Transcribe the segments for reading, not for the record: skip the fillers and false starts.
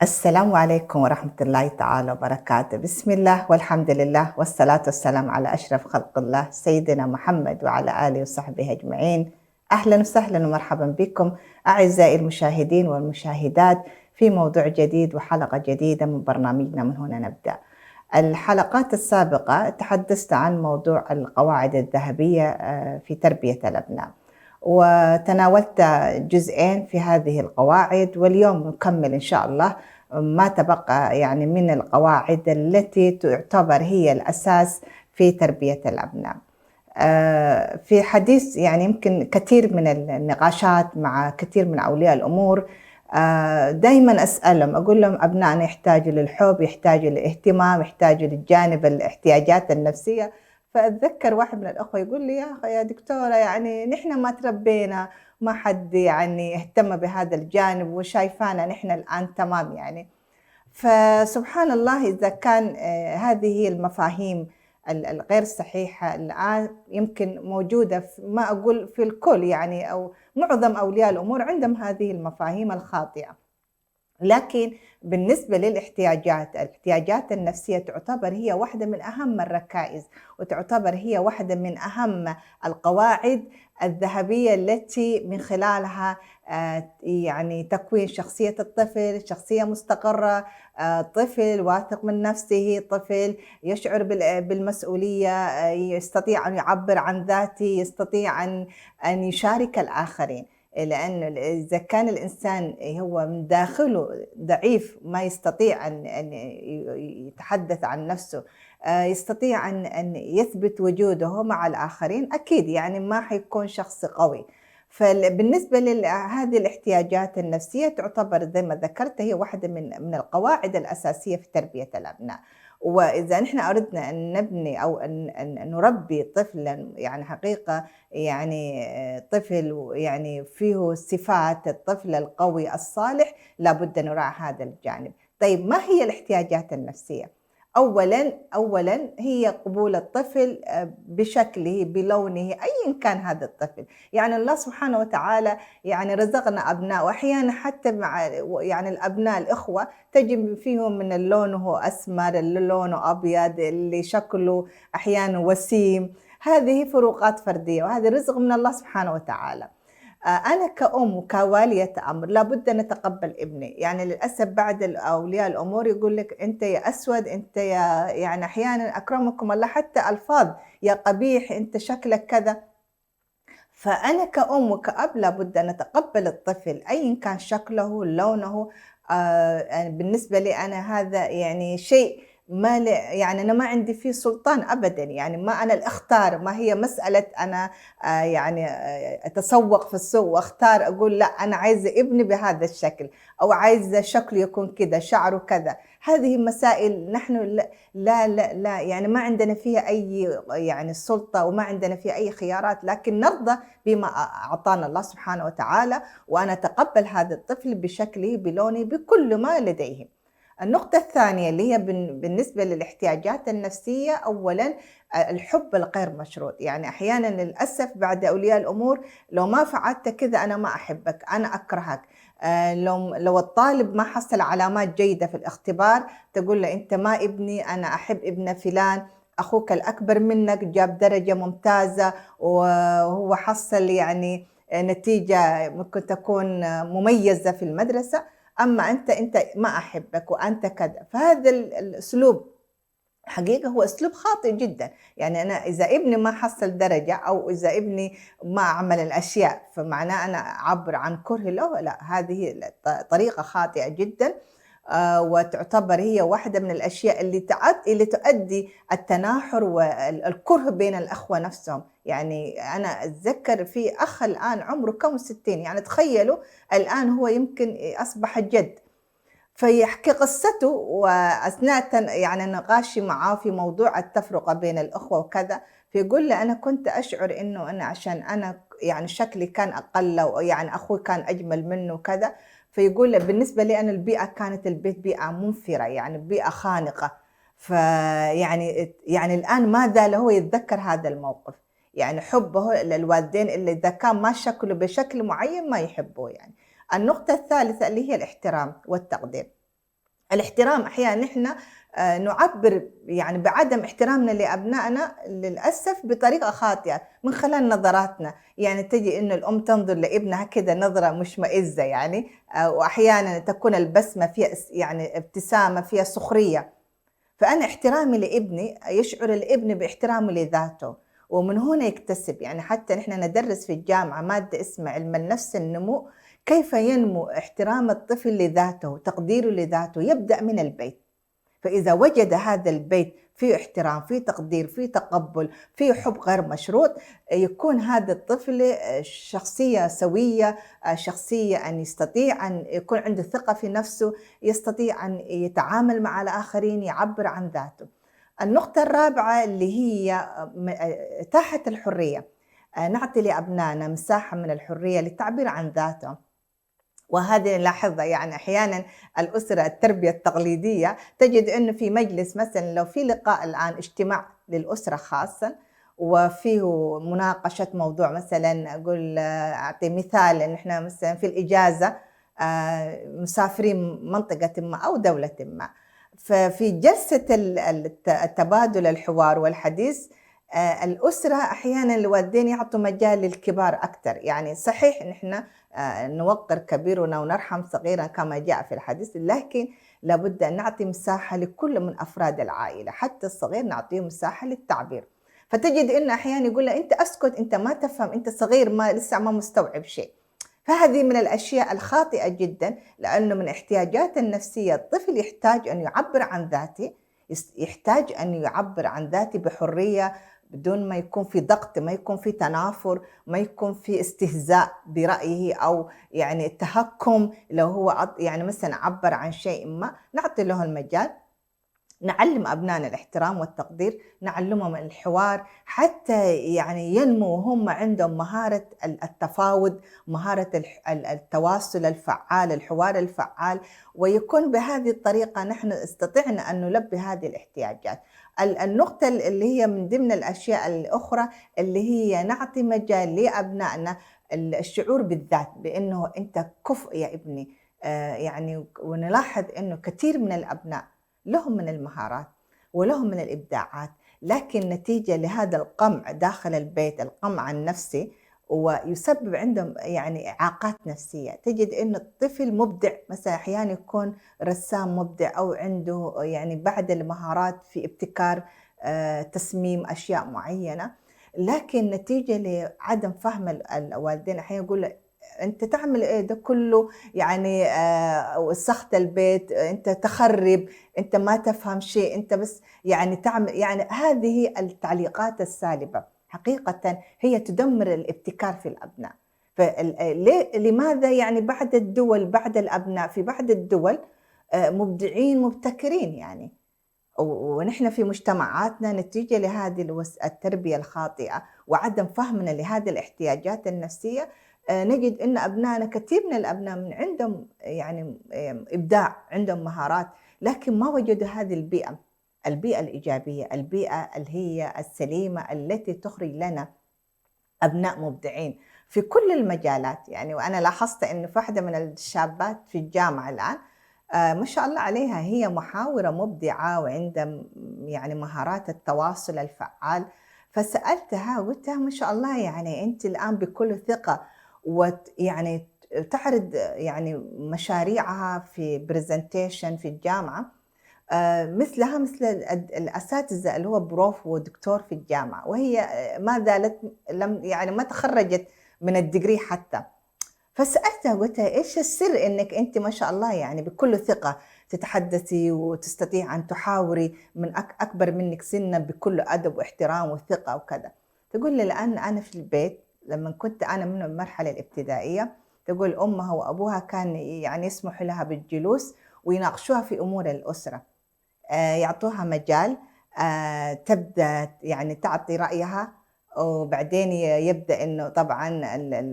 السلام عليكم ورحمة الله تعالى وبركاته. بسم الله والحمد لله والصلاة والسلام على أشرف خلق الله سيدنا محمد وعلى آله وصحبه أجمعين. أهلا وسهلا ومرحبا بكم أعزائي المشاهدين والمشاهدات في موضوع جديد وحلقة جديدة من برنامجنا من هنا نبدأ. الحلقات السابقة تحدثت عن موضوع القواعد الذهبية في تربية الأبناء، وتناولت جزئين في هذه القواعد، واليوم نكمل إن شاء الله ما تبقى يعني من القواعد التي تعتبر هي الأساس في تربية الأبناء. في حديث يعني يمكن كثير من النقاشات مع كثير من أولياء الأمور، دايما أسألهم أقول لهم أبنائنا يحتاجوا للحب، يحتاجوا للاهتمام، يحتاجوا للجانب الاحتياجات النفسية. فأتذكر واحد من الأخوة يقول لي يا دكتورة يعني نحن ما تربينا، ما حد يعني اهتم بهذا الجانب وشايفانا نحن الآن تمام يعني. فسبحان الله إذا كان هذه هي المفاهيم الغير صحيحة الآن يمكن موجودة ما أقول في الكل يعني، أو معظم أولياء الأمور عندهم هذه المفاهيم الخاطئة. لكن بالنسبة الاحتياجات النفسية تعتبر هي واحدة من أهم الركائز، وتعتبر هي واحدة من أهم القواعد الذهبية التي من خلالها يعني تكوين شخصية الطفل، شخصية مستقرة، طفل واثق من نفسه، طفل يشعر بالمسؤولية، يستطيع أن يعبر عن ذاته، يستطيع أن يشارك الآخرين. لأن إذا كان الإنسان هو من داخله ضعيف ما يستطيع أن يتحدث عن نفسه، يستطيع أن يثبت وجوده مع الآخرين، أكيد يعني ما حيكون شخص قوي. فبالنسبة لهذه الاحتياجات النفسية تعتبر زي ما ذكرت هي واحدة من القواعد الأساسية في تربية الأبناء. وإذا نحن أردنا أن نبني أو أن نربي طفلا يعني حقيقة يعني طفل يعني فيه صفات الطفل القوي الصالح، لابد نراعي هذا الجانب. طيب ما هي الاحتياجات النفسية؟ أولا هي قبول الطفل بشكله بلونه أيا كان هذا الطفل. يعني الله سبحانه وتعالى يعني رزقنا أبناء، وأحيانا حتى مع يعني الأبناء الإخوة تجد فيهم من لونه أسمر، اللي لونه أبيض، اللي شكله أحيانا وسيم. هذه فروقات فردية، وهذا رزق من الله سبحانه وتعالى. أنا كأم وكوالية أمر لابد أن أتقبل ابني. يعني للأسف بعد أولياء الأمور يقول لك أنت يا أسود، أنت يا يعني أحيانا أكرمكم الله حتى ألفاظ، يا قبيح، أنت شكلك كذا. فأنا كأم وكأب لابد أن أتقبل الطفل أيا كان شكله لونه. بالنسبة لي أنا هذا يعني شيء ما يعني أنا ما عندي فيه سلطان أبدا، يعني ما أنا اللي أختار، ما هي مسألة أنا يعني أتسوق في السوق وأختار أقول لا أنا عايزة ابني بهذا الشكل، أو عايزة شكله يكون كذا، شعره كذا. هذه مسائل نحن لا يعني ما عندنا فيها أي يعني سلطة، وما عندنا فيها أي خيارات، لكن نرضى بما أعطانا الله سبحانه وتعالى، وأنا أتقبل هذا الطفل بشكله بلونه بكل ما لديه. النقطة الثانية اللي هي بالنسبة للاحتياجات النفسية، أولا الحب الغير مشروط. يعني أحيانا للأسف بعد أولياء الأمور لو ما فعلت كذا أنا ما أحبك، أنا أكرهك. لو الطالب ما حصل علامات جيدة في الاختبار تقول له أنت ما ابني، أنا أحب ابن فلان، أخوك الأكبر منك جاب درجة ممتازة وهو حصل يعني نتيجة ممكن تكون مميزة في المدرسة، أما أنت ما أحبك وأنت كذا. فهذا الأسلوب حقيقة هو أسلوب خاطئ جدا. يعني أنا إذا ابني ما حصل درجة، أو إذا ابني ما عمل الأشياء، فمعناه أنا أعبر عن كره له؟ لا، هذه طريقة خاطئة جدا. وتعتبر هي واحدة من الأشياء اللي تؤدي التناحر والكره بين الأخوة نفسهم. يعني أنا أتذكر في أخ الآن عمره كم 60، يعني تخيلوا الآن هو يمكن أصبح جد، فيحكي قصته وأثناء يعني نقاشي معاه في موضوع التفرقة بين الأخوة وكذا، فيقول لي أنا كنت أشعر إنه أنا عشان أنا يعني شكلي كان أقل، ويعني أخوي كان أجمل منه وكذا. فيقول لي بالنسبة لي أنا البيئة كانت البيت بيئة منفرة، يعني بيئة خانقة. يعني الآن ما زال هو يتذكر هذا الموقف، يعني حبه للوالدين اللي إذا كان ما شكله بشكل معين ما يحبوه يعني. النقطة الثالثة اللي هي الاحترام والتقدير. الاحترام أحيانًا نحن نعبّر يعني بعدم احترامنا لأبنائنا للأسف بطريقة خاطئة، من خلال نظراتنا، يعني تجي إنه الأم تنظر لابنها كده نظرة مشمئزة يعني، وأحيانًا تكون البسمة فيها يعني ابتسامة فيها سخرية. فأنا احترامي لابني يشعر الابن باحترامه لذاته، ومن هنا يكتسب، يعني حتى نحن ندرس في الجامعة مادة اسمها علم النفس النمو، كيف ينمو احترام الطفل لذاته، تقديره لذاته، يبدأ من البيت. فإذا وجد هذا البيت فيه احترام، فيه تقدير، فيه تقبل، فيه حب غير مشروط، يكون هذا الطفل شخصية سوية، شخصية أن يستطيع أن يكون عنده ثقة في نفسه، يستطيع أن يتعامل مع الآخرين، يعبر عن ذاته. النقطة الرابعة اللي هي إتاحة الحرية، نعطي لأبنائنا مساحة من الحرية للتعبير عن ذاتهم. وهذه نلاحظها يعني أحيانًا الأسرة التربية التقليدية تجد إنه في مجلس مثلًا لو في لقاء الآن اجتماع للأسرة خاصًا، وفيه مناقشة موضوع مثلًا أقول أعطي مثال إن إحنا مثلًا في الإجازة مسافرين منطقةٍ ما أو دولةٍ ما، ففي جلسة التبادل الحوار والحديث الأسرة أحيانًا الوالدين يعطوا مجال للكبار أكتر، يعني صحيح نحن نوقّر كبيرنا ونرحم صغيرنا كما جاء في الحديث، لكن لابد أن نعطي مساحة لكل من أفراد العائلة، حتى الصغير نعطيه مساحة للتعبير. فتجد إنه أحيانًا يقول له: "أنت أسكت، أنت ما تفهم، أنت صغير ما لسه ما مستوعب شيء." فهذه من الأشياء الخاطئة جدًا، لأنه من احتياجاته النفسية الطفل يحتاج أن يعبّر عن ذاته، يحتاج أن يعبّر عن ذاته بحرية بدون ما يكون في ضغط، ما يكون في تنافر، ما يكون في استهزاء برأيه أو يعني تهكُّم لو هو يعني مثلًا عبّر عن شيء ما، نعطي له المجال. نعلّم أبنائنا الاحترام والتقدير، نعلّمهم الحوار، حتى يعني ينمو وهُم عندهم مهارة التفاوض، مهارة التواصل الفعّال، الحوار الفعّال، ويكون بهذه الطريقة نحن استطعنا أن نلبي هذه الاحتياجات. النقطة اللي هي من ضمن الأشياء الأخرى اللي هي نعطي مجال لأبنائنا الشعور بالذات، بإنه أنت كفء يا ابني، يعني ونلاحظ إنه كثير من الأبناء لهم من المهارات ولهم من الإبداعات، لكن نتيجة لهذا القمع داخل البيت، القمع النفسي، ويسبب عندهم يعني إعاقات نفسية، تجد إن الطفل مبدع، مثلًا أحيانًا يكون رسام مبدع أو عنده يعني بعض المهارات في ابتكار تصميم أشياء معينة، لكن نتيجة لعدم فهم الوالدين أحيانًا يقولوا له: "أنت تعمل إيه ده كله يعني وسخت البيت، أنت تخرّب." أنت ما تفهم شيء، أنت بس يعني يعني هذه التعليقات السالبة حقيقةً هي تدمر الابتكار في الأبناء. لماذا يعني بعض الأبناء في بعض الدول مبدعين مبتكرين يعني، ونحن في مجتمعاتنا نتيجة لهذه التربية الخاطئة وعدم فهمنا لهذه الاحتياجات النفسية، نجد إن أبنائنا كثير من الأبناء من عندهم يعني إبداع، عندهم مهارات، لكن ما وجدوا هذه البيئة الإيجابية، البيئة اللي هي السليمة التي تخرج لنا أبناء مبدعين في كل المجالات. يعني وأنا لاحظت إنه في واحدة من الشابات في الجامعة الآن ما شاء الله عليها هي محاورة مبدعة وعندها يعني مهارات التواصل الفعال، فسألتها وقُلت لها: "ما شاء الله يعني أنتِ الآن بكل ثقة يعني تعرض يعني مشاريعها في presentation في الجامعة مثلها مثل الأساتذة اللي هو بروف ودكتور في الجامعة، وهي ما زالت يعني ما تخرّجت من الdegree حتى." فسألتها قُلت لها: "إيش السر إنِّك أنتِ ما شاء الله يعني بكل ثقة تتحدثي وتستطيعي أن تحاوري من أكبر منِّك سِنًّا بكل أدب واحترام وثقة وكذا." تقول لي: "لأن أنا في البيت لمّا كنت أنا من المرحلة الابتدائية." تقول أمها وأبوها كان يعني يسمحوا لها بالجلوس ويناقشوها في أمور الأسرة. يعطوها مجال تبدأ يعني تعطي رأيها، وبعدين يبدأ إنه طبعًا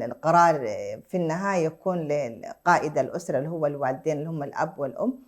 القرار في النهاية يكون لقائد الأسرة اللي هو الوالدين اللي هم الأب والأم.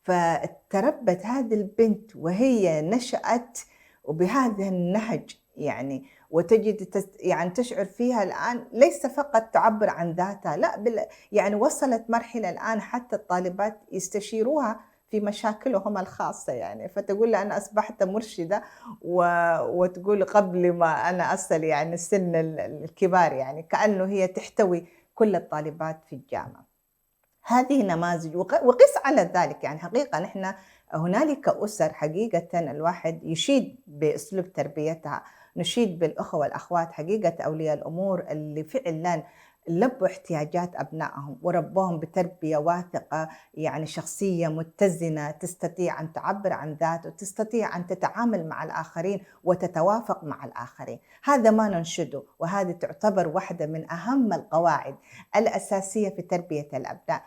فتربت هذه البنت وهي نشأت وبهذا النهج يعني، وتجد يعني تشعر فيها الآن ليس فقط تعبّر عن ذاتها، لأ يعني وصلت مرحلة الآن حتى الطالبات يستشيروها في مشاكلهم الخاصة يعني، فتقول لي أنا أصبحت مرشدة وتقول قبل ما أنا أصل يعني سن الكبار يعني، كأنه هي تحتوي كل الطالبات في الجامعة. هذه نماذج وقِس على ذلك يعني حقيقة نحن هنالك أسر حقيقةً الواحد يشيد بأسلوب تربيتها، نشيد بالأخوة والأخوات حقيقة أولياء الأمور اللي فعلًا لبّوا احتياجات أبنائهم وربّوهم بتربية واثقة، يعني شخصية متزنة تستطيع أن تعبّر عن ذات وتستطيع أن تتعامل مع الآخرين وتتوافق مع الآخرين، هذا ما ننشده وهذه تعتبر واحدة من أهم القواعد الأساسية في تربية الأبناء.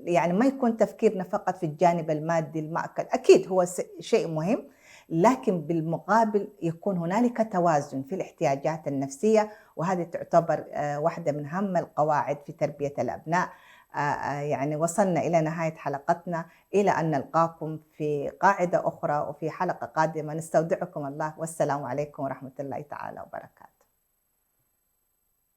يعني ما يكون تفكيرنا فقط في الجانب المادي المأكل، أكيد هو شيء مهم، لكن بالمقابل يكون هنالك توازن في الاحتياجات النفسية، وهذه تعتبر واحدة من أهم القواعد في تربية الأبناء. يعني وصلنا إلى نهاية حلقتنا، إلى أن نلقاكم في قاعدة أخرى وفي حلقة قادمة، نستودعكم الله والسلام عليكم ورحمة الله تعالى وبركاته.